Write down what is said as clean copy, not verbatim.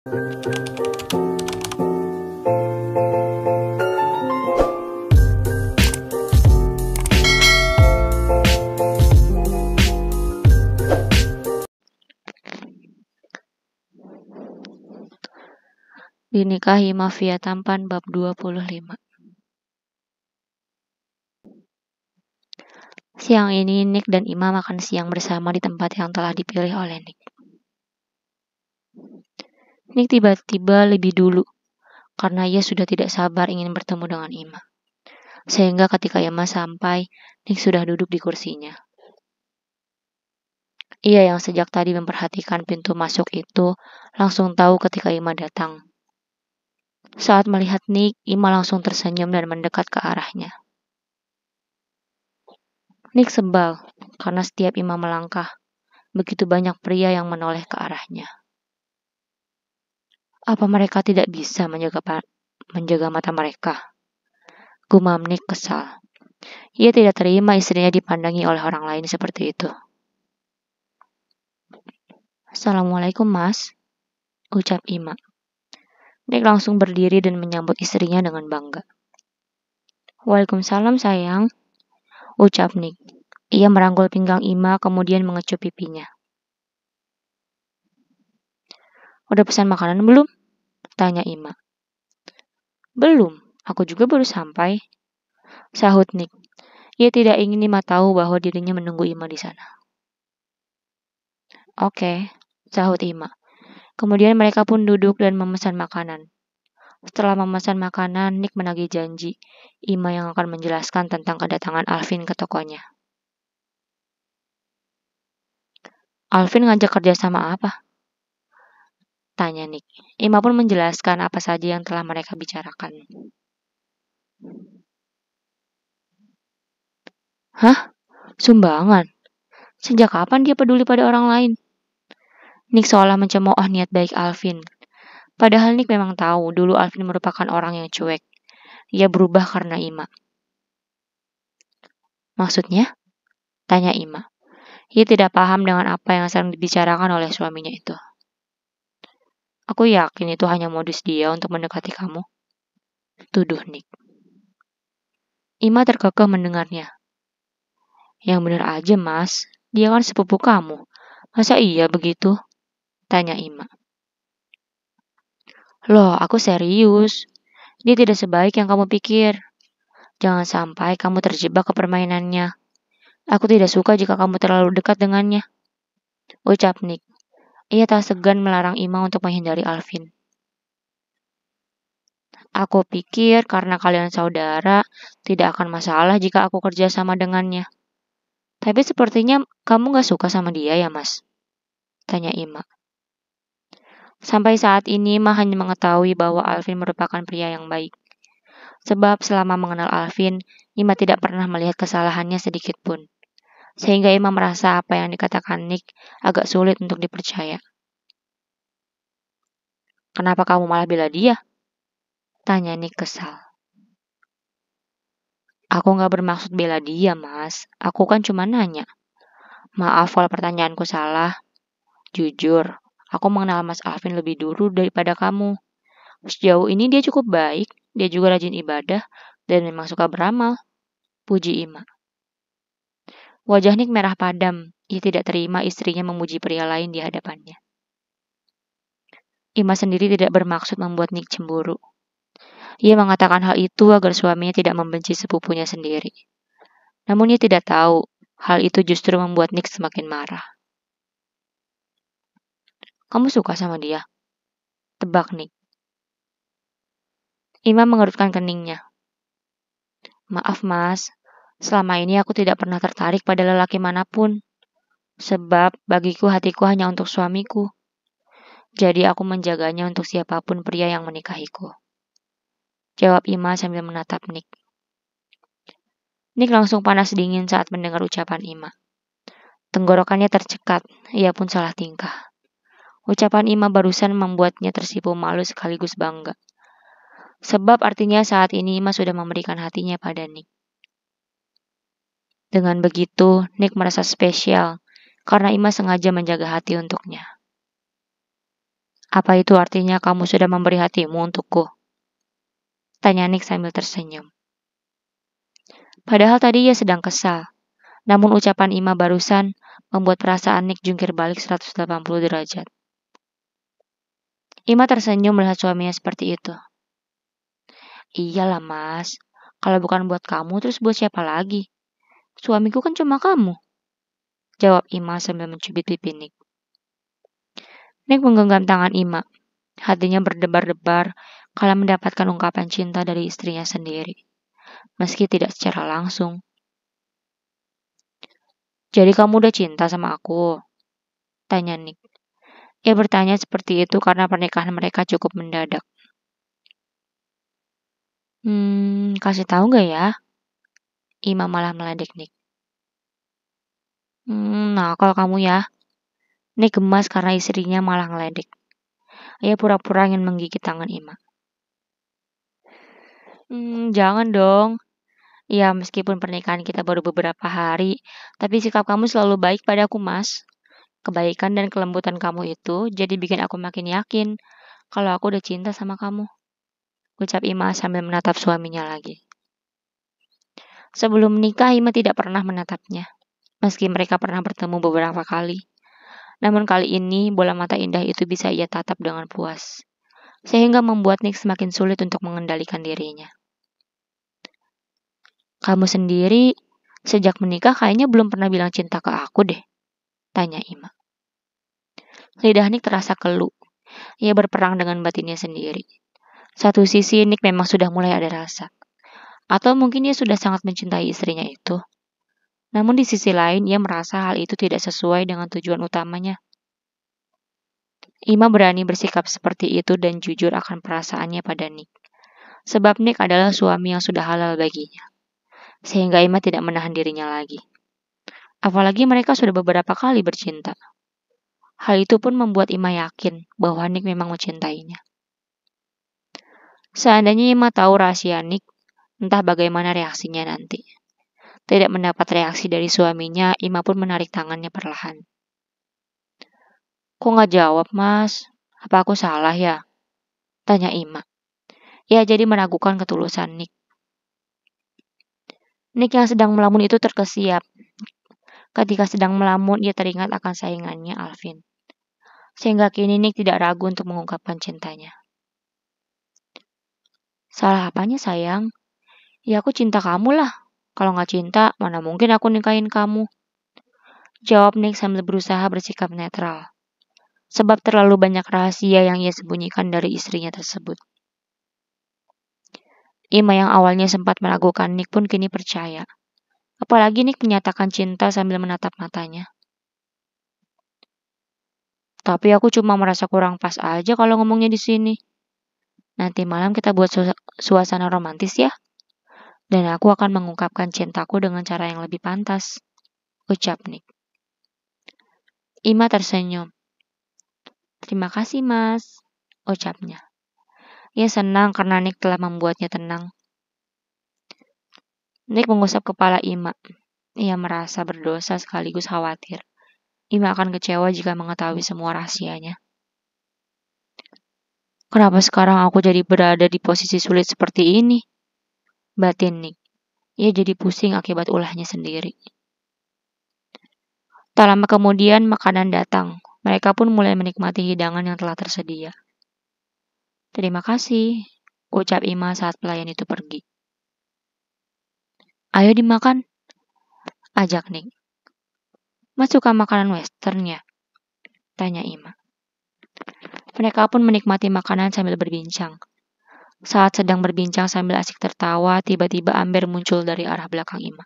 Dinikahi Mafia Tampan bab 25. Siang ini Nick dan Ima makan siang bersama di tempat yang telah dipilih oleh Nick. Nick tiba-tiba lebih dulu karena ia sudah tidak sabar ingin bertemu dengan Ima. Sehingga ketika Ima sampai, Nick sudah duduk di kursinya. Ia yang sejak tadi memperhatikan pintu masuk itu langsung tahu ketika Ima datang. Saat melihat Nick, Ima langsung tersenyum dan mendekat ke arahnya. Nick sebal karena setiap Ima melangkah, begitu banyak pria yang menoleh ke arahnya. Apa mereka tidak bisa menjaga mata mereka? Gumam Nick kesal. Ia tidak terima istrinya dipandangi oleh orang lain seperti itu. Assalamualaikum mas, ucap Ima. Nick langsung berdiri dan menyambut istrinya dengan bangga. Waalaikumsalam sayang, ucap Nick. Ia merangkul pinggang Ima kemudian mengecup pipinya. Udah pesan makanan belum? Tanya Ima. Belum, aku juga baru sampai, sahut Nick. Ia tidak ingin Ima tahu bahwa dirinya menunggu Ima di sana. Oke, sahut Ima. Kemudian mereka pun duduk dan memesan makanan. Setelah memesan makanan, Nick menagih janji Ima yang akan menjelaskan tentang kedatangan Alvin ke tokonya. Alvin ngajak kerja sama apa? Tanya Nick. Ima pun menjelaskan apa saja yang telah mereka bicarakan. Hah? Sumbangan? Sejak kapan dia peduli pada orang lain? Nick seolah mencemooh niat baik Alvin. Padahal Nick memang tahu dulu Alvin merupakan orang yang cuek. Ia berubah karena Ima. Maksudnya? Tanya Ima. Ia tidak paham dengan apa yang sedang dibicarakan oleh suaminya itu. Aku yakin itu hanya modus dia untuk mendekati kamu. Tuduh Nick. Ima terkekeh mendengarnya. Yang benar aja mas, dia kan sepupu kamu. Masa iya begitu? Tanya Ima. Loh, aku serius. Dia tidak sebaik yang kamu pikir. Jangan sampai kamu terjebak ke permainannya. Aku tidak suka jika kamu terlalu dekat dengannya. Ucap Nick. Ia tak segan melarang Ima untuk menghindari Alvin. Aku pikir karena kalian saudara, tidak akan masalah jika aku kerja sama dengannya. Tapi sepertinya kamu gak suka sama dia ya mas? Tanya Ima. Sampai saat ini Ima hanya mengetahui bahwa Alvin merupakan pria yang baik. Sebab selama mengenal Alvin, Ima tidak pernah melihat kesalahannya sedikit pun. Sehingga Ima merasa apa yang dikatakan Nick agak sulit untuk dipercaya. Kenapa kamu malah bela dia? Tanya Nick kesal. Aku gak bermaksud bela dia, mas. Aku kan cuma nanya. Maaf kalau pertanyaanku salah. Jujur, aku mengenal Mas Alvin lebih dulu daripada kamu. Sejauh ini dia cukup baik. Dia juga rajin ibadah dan memang suka beramal. Puji Ima. Wajah Nick merah padam. Ia tidak terima istrinya memuji pria lain di hadapannya. Ima sendiri tidak bermaksud membuat Nick cemburu. Ia mengatakan hal itu agar suaminya tidak membenci sepupunya sendiri. Namun ia tidak tahu, hal itu justru membuat Nick semakin marah. Kamu suka sama dia? Tebak Nick. Ima mengerutkan keningnya. Maaf mas, selama ini aku tidak pernah tertarik pada lelaki manapun. Sebab bagiku hatiku hanya untuk suamiku. Jadi aku menjaganya untuk siapapun pria yang menikahiku. Jawab Ima sambil menatap Nick. Nick langsung panas dingin saat mendengar ucapan Ima. Tenggorokannya tercekat, ia pun salah tingkah. Ucapan Ima barusan membuatnya tersipu malu sekaligus bangga. Sebab artinya saat ini Ima sudah memberikan hatinya pada Nick. Dengan begitu, Nick merasa spesial karena Ima sengaja menjaga hati untuknya. Apa itu artinya kamu sudah memberi hatimu untukku? Tanya Nick sambil tersenyum. Padahal tadi ia sedang kesal. Namun ucapan Ima barusan membuat perasaan Nick jungkir balik 180 derajat. Ima tersenyum melihat suaminya seperti itu. Iyalah mas, kalau bukan buat kamu terus buat siapa lagi? Suamiku kan cuma kamu, jawab Ima sambil mencubit pipi Nick. Nick menggenggam tangan Ima, hatinya berdebar-debar kala mendapatkan ungkapan cinta dari istrinya sendiri, meski tidak secara langsung. Jadi kamu udah cinta sama aku? Tanya Nick. Ia bertanya seperti itu karena pernikahan mereka cukup mendadak. Kasih tahu nggak ya? Ima malah meledek Nick. Nah kalau kamu ya. Nick gemas karena istrinya malah ngeledek. Ia pura-pura ingin menggigit tangan Ima. Jangan dong. Ya meskipun pernikahan kita baru beberapa hari, tapi sikap kamu selalu baik padaku mas. Kebaikan dan kelembutan kamu itu jadi bikin aku makin yakin kalau aku udah cinta sama kamu. Ucap Ima sambil menatap suaminya lagi. Sebelum menikah, Ima tidak pernah menatapnya. Meski mereka pernah bertemu beberapa kali. Namun kali ini, bola mata indah itu bisa ia tatap dengan puas. Sehingga membuat Nick semakin sulit untuk mengendalikan dirinya. Kamu sendiri, sejak menikah kayaknya belum pernah bilang cinta ke aku deh. Tanya Ima. Lidah Nick terasa keluh. Ia berperang dengan batinnya sendiri. Satu sisi Nick memang sudah mulai ada rasa. Atau mungkin ia sudah sangat mencintai istrinya itu. Namun di sisi lain, ia merasa hal itu tidak sesuai dengan tujuan utamanya. Ima berani bersikap seperti itu dan jujur akan perasaannya pada Nick. Sebab Nick adalah suami yang sudah halal baginya. Sehingga Ima tidak menahan dirinya lagi. Apalagi mereka sudah beberapa kali bercinta. Hal itu pun membuat Ima yakin bahwa Nick memang mencintainya. Seandainya Ima tahu rahasia Nick, entah bagaimana reaksinya nanti. Tidak mendapat reaksi dari suaminya, Ima pun menarik tangannya perlahan. Kok nggak jawab, Mas? Apa aku salah ya? Tanya Ima. Ia jadi meragukan ketulusan Nick. Nick yang sedang melamun itu terkesiap. Ketika sedang melamun, ia teringat akan saingannya, Alvin. Sehingga kini Nick tidak ragu untuk mengungkapkan cintanya. Salah apanya, sayang? Ya aku cinta kamu lah. Kalau nggak cinta, mana mungkin aku nikahin kamu? Jawab Nick sambil berusaha bersikap netral. Sebab terlalu banyak rahasia yang ia sembunyikan dari istrinya tersebut. Ima yang awalnya sempat meragukan Nick pun kini percaya. Apalagi Nick menyatakan cinta sambil menatap matanya. Tapi aku cuma merasa kurang pas aja kalau ngomongnya di sini. Nanti malam kita buat suasana romantis ya. Dan aku akan mengungkapkan cintaku dengan cara yang lebih pantas. Ucap Nick. Ima tersenyum. Terima kasih mas. Ucapnya. Ia senang karena Nick telah membuatnya tenang. Nick mengusap kepala Ima. Ia merasa berdosa sekaligus khawatir. Ima akan kecewa jika mengetahui semua rahasianya. Kenapa sekarang aku jadi berada di posisi sulit seperti ini? Batin Nick. Ia jadi pusing akibat ulahnya sendiri. Tak lama kemudian makanan datang. Mereka pun mulai menikmati hidangan yang telah tersedia. Terima kasih, ucap Ima saat pelayan itu pergi. Ayo dimakan, ajak Nick. Mas suka makanan western ya? Tanya Ima. Mereka pun menikmati makanan sambil berbincang. Saat sedang berbincang sambil asik tertawa, tiba-tiba Amber muncul dari arah belakang Ima.